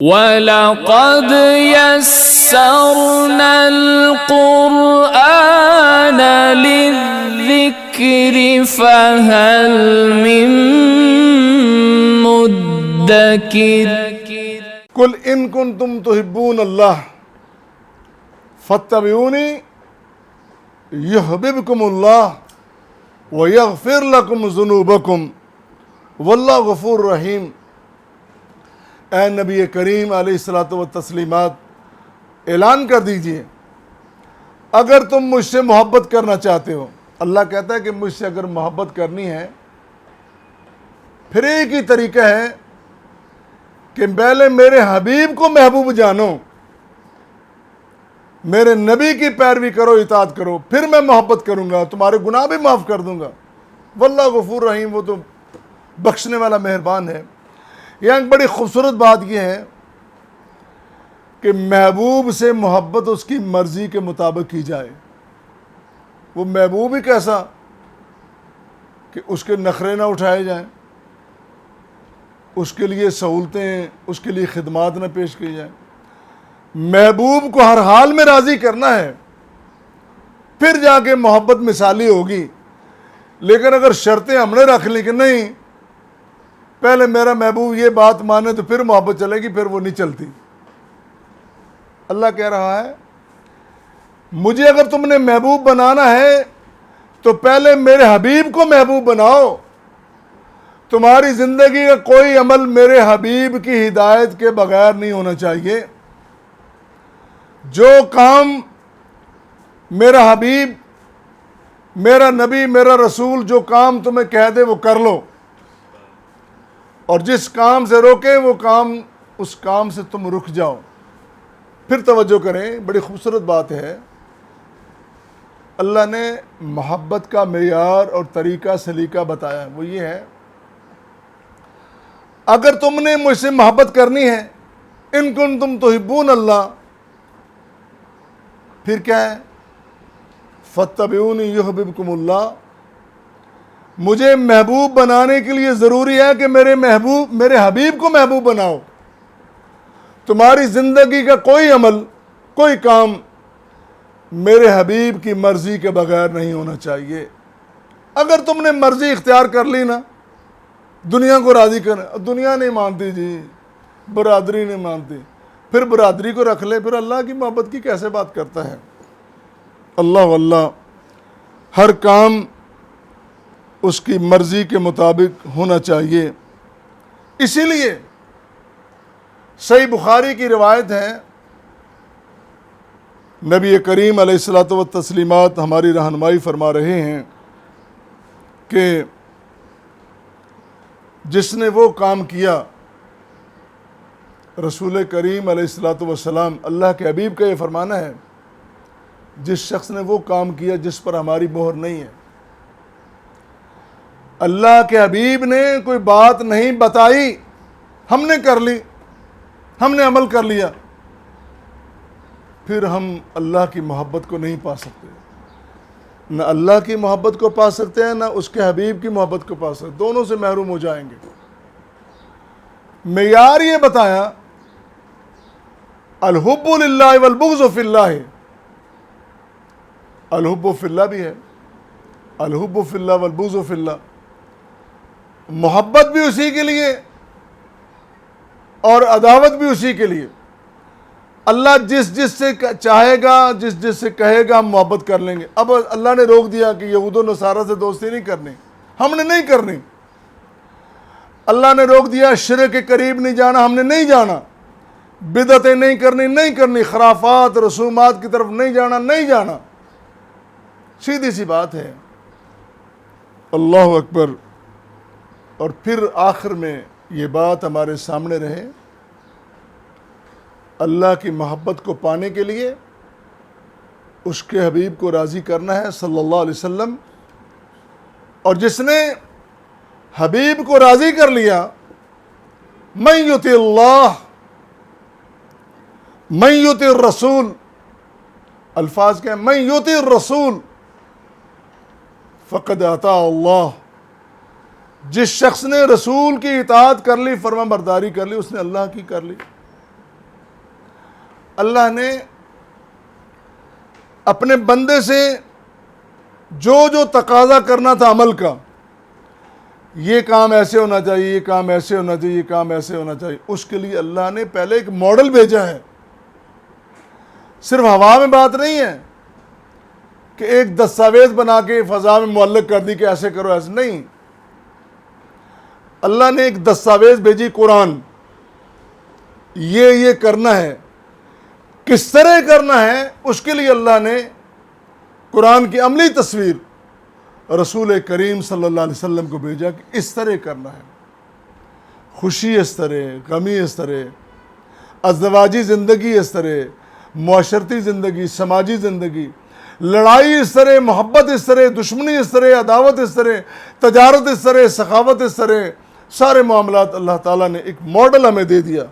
وَلَقَدْ يَسَّرْنَا الْقُرْآنَ لِلذِّكْرِ فَهَلْ مِن مُّدَّكِرٍ قل ان کنتم تحبون اللہ فاتبعونی یحببکم اللہ ویغفر لکم ذنوبکم واللہ غفور رحیم۔ اے نبی کریم علیہ الصلوۃ والتسلیمات، اعلان کر دیجئے اگر تم مجھ سے محبت کرنا چاہتے ہو۔ اللہ کہتا ہے کہ مجھ سے اگر محبت کرنی ہے پھر ایک ہی طریقہ ہے کہ پہلے میرے حبیب کو محبوب جانو، میرے نبی کی پیروی کرو، اطاعت کرو، پھر میں محبت کروں گا، تمہارے گناہ بھی معاف کر دوں گا۔ واللہ غفور رحیم، وہ تو بخشنے والا مہربان ہے۔ یہاں ایک بڑی خوبصورت بات یہ ہے کہ محبوب سے محبت اس کی مرضی کے مطابق کی جائے۔ وہ محبوب ہی کیسا کہ اس کے نخرے نہ اٹھائے جائیں، اس کے لیے سہولتیں، اس کے لیے خدمات نہ پیش کی جائیں۔ محبوب کو ہر حال میں راضی کرنا ہے، پھر جا کے محبت مثالی ہوگی۔ لیکن اگر شرطیں ہم نے رکھ لی کہ نہیں پہلے میرا محبوب یہ بات مانے تو پھر محبت چلے گی، پھر وہ نہیں چلتی۔ اللہ کہہ رہا ہے مجھے اگر تم نے محبوب بنانا ہے تو پہلے میرے حبیب کو محبوب بناؤ۔ تمہاری زندگی کا کوئی عمل میرے حبیب کی ہدایت کے بغیر نہیں ہونا چاہیے۔ جو کام میرا حبیب، میرا نبی، میرا رسول جو کام تمہیں کہہ دے وہ کر لو، اور جس کام سے روکے وہ کام، اس کام سے تم رک جاؤ۔ پھر توجہ کریں، بڑی خوبصورت بات ہے۔ اللہ نے محبت کا معیار اور طریقہ سلیقہ بتایا، وہ یہ ہے اگر تم نے مجھ سے محبت کرنی ہے، ان کنتم تحبون اللہ، پھر کیا ہے؟ فاتبعونی یحببکم اللہ۔ مجھے محبوب بنانے کے لیے ضروری ہے کہ میرے حبیب کو محبوب بناؤ۔ تمہاری زندگی کا کوئی عمل، کوئی کام میرے حبیب کی مرضی کے بغیر نہیں ہونا چاہیے۔ اگر تم نے مرضی اختیار کر لی نا، دنیا کو راضی کرنا، دنیا نہیں مانتی جی، برادری نہیں مانتی، پھر برادری کو رکھ لے، پھر اللہ کی محبت کی کیسے بات کرتا ہے؟ اللہ واللہ ہر کام اس کی مرضی کے مطابق ہونا چاہیے۔ اسی لیے صحیح بخاری کی روایت ہے، نبی کریم علیہ الصلوۃ والتسلیمات ہماری رہنمائی فرما رہے ہیں کہ جس نے وہ کام کیا، رسول کریم علیہ الصلوۃ والسلام اللہ کے حبیب کا یہ فرمانا ہے، جس شخص نے وہ کام کیا جس پر ہماری مہر نہیں ہے، اللہ کے حبیب نے کوئی بات نہیں بتائی، ہم نے کر لی، ہم نے عمل کر لیا، پھر ہم اللہ کی محبت کو نہیں پا سکتے۔ نہ اللہ کی محبت کو پا سکتے ہیں، نہ اس کے حبیب کی محبت کو پا سکتے، دونوں سے محروم ہو جائیں گے۔ معیار یہ بتایا، الحب للہ والبغض فی اللہ۔ الحب فی اللہ بھی ہے، الحب فی اللہ والبغض فی اللہ، محبت بھی اسی کے لیے اور عداوت بھی اسی کے لیے۔ اللہ جس سے چاہے گا، جس سے کہے گا ہم محبت کر لیں گے۔ اب اللہ نے روک دیا کہ یہود و نصارہ سے دوستی نہیں کرنی، ہم نے نہیں کرنی۔ اللہ نے روک دیا شرک کے قریب نہیں جانا، ہم نے نہیں جانا۔ بدعتیں نہیں کرنی، خرافات رسومات کی طرف نہیں جانا۔ سیدھی سی بات ہے۔ اللہ اکبر۔ اور پھر آخر میں یہ بات ہمارے سامنے رہے، اللہ کی محبت کو پانے کے لیے اس کے حبیب کو راضی کرنا ہے صلی اللہ علیہ وسلم، اور جس نے حبیب کو راضی کر لیا، من یطع اللہ من یطع الرسول، الفاظ کیا ہیں؟ من یطع الرسول فقد اطاع اللہ۔ جس شخص نے رسول کی اطاعت کر لی، فرما برداری کر لی، اس نے اللہ کی کر لی۔ اللہ نے اپنے بندے سے جو جو تقاضا کرنا تھا عمل کا، یہ کام ایسے ہونا چاہیے، یہ کام ایسے ہونا چاہیے، یہ کام ایسے ہونا چاہیے، اس کے لیے اللہ نے پہلے ایک ماڈل بھیجا ہے۔ صرف ہوا میں بات نہیں ہے کہ ایک دستاویز بنا کے فضا میں معلق کر دی کہ ایسے کرو، ایسے نہیں۔ اللہ نے ایک دستاویز بھیجی، قرآن، یہ کرنا ہے، کس طرح کرنا ہے، اس کے لیے اللہ نے قرآن کی عملی تصویر رسول کریم صلی اللہ علیہ وسلم کو بھیجا کہ اس طرح کرنا ہے۔ خوشی اس طرح، غمی اس طرح، ازدواجی زندگی اس طرح، معاشرتی زندگی، سماجی زندگی، لڑائی اس طرح، محبت اس طرح، دشمنی اس طرح، عداوت اس طرح، تجارت اس طرح، سخاوت اس طرح، سارے معاملات اللہ تعالیٰ نے ایک ماڈل ہمیں دے دیا،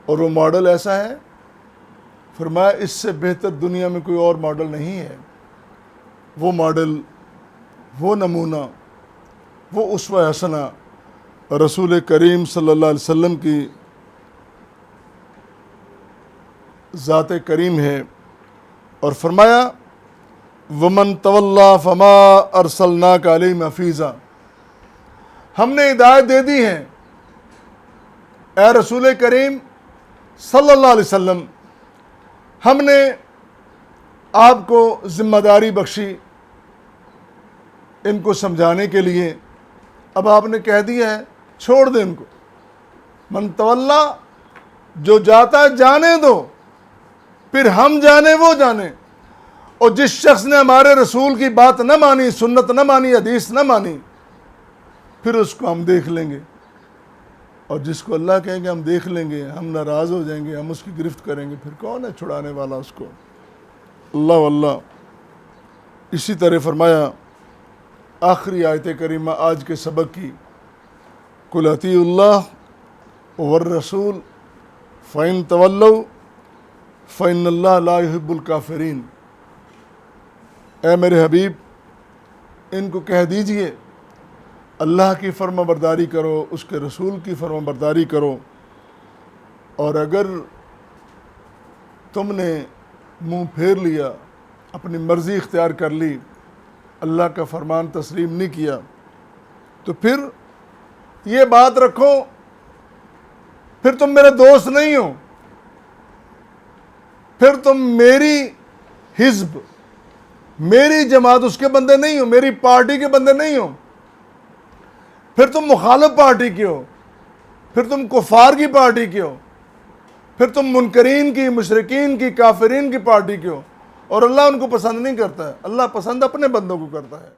اور وہ ماڈل ایسا ہے، فرمایا اس سے بہتر دنیا میں کوئی اور ماڈل نہیں ہے۔ وہ ماڈل، وہ نمونہ، وہ اسوہ حسنہ رسول کریم صلی اللہ علیہ وسلم کی ذات کریم ہے۔ اور فرمایا وَمَن تَوَلَّا فَمَا أَرْسَلْنَاكَ عَلَيْهِمْ حَفِيظًا، ہم نے ہدایت دے دی ہے اے رسول کریم صلی اللہ علیہ وسلم، ہم نے آپ کو ذمہ داری بخشی ان کو سمجھانے کے لیے، اب آپ نے کہہ دیا ہے چھوڑ دیں ان کو، من تولا، جو جاتا ہے جانے دو، پھر ہم جانے وہ جانے، اور جس شخص نے ہمارے رسول کی بات نہ مانی، سنت نہ مانی، حدیث نہ مانی، پھر اس کو ہم دیکھ لیں گے، اور جس کو اللہ کہیں گے ہم دیکھ لیں گے، ہم ناراض ہو جائیں گے، ہم اس کی گرفت کریں گے، پھر کون ہے چھڑانے والا اس کو؟ اللہ واللہ۔ اسی طرح فرمایا آخری آیت کریمہ آج کے سبق کی، قُلْ اطیعوا اللہ والرسول فَإِن تَوَلَّوْا فَإِنَّ اللَّهَ لَا يُحِبُّ الْكَافِرِينَ، اے میرے حبیب ان کو کہہ دیجئے اللہ کی فرما برداری کرو، اس کے رسول کی فرما برداری کرو، اور اگر تم نے منہ پھیر لیا، اپنی مرضی اختیار کر لی، اللہ کا فرمان تسلیم نہیں کیا، تو پھر یہ بات رکھو، پھر تم میرے دوست نہیں ہو، پھر تم میری حزب، میری جماعت اس کے بندے نہیں ہو، میری پارٹی کے بندے نہیں ہو، پھر تم مخالف پارٹی کے ہو، پھر تم کفار کی پارٹی کے ہو، پھر تم منکرین کی، مشرکین کی، کافرین کی پارٹی کے ہو، اور اللہ ان کو پسند نہیں کرتا ہے، اللہ پسند اپنے بندوں کو کرتا ہے۔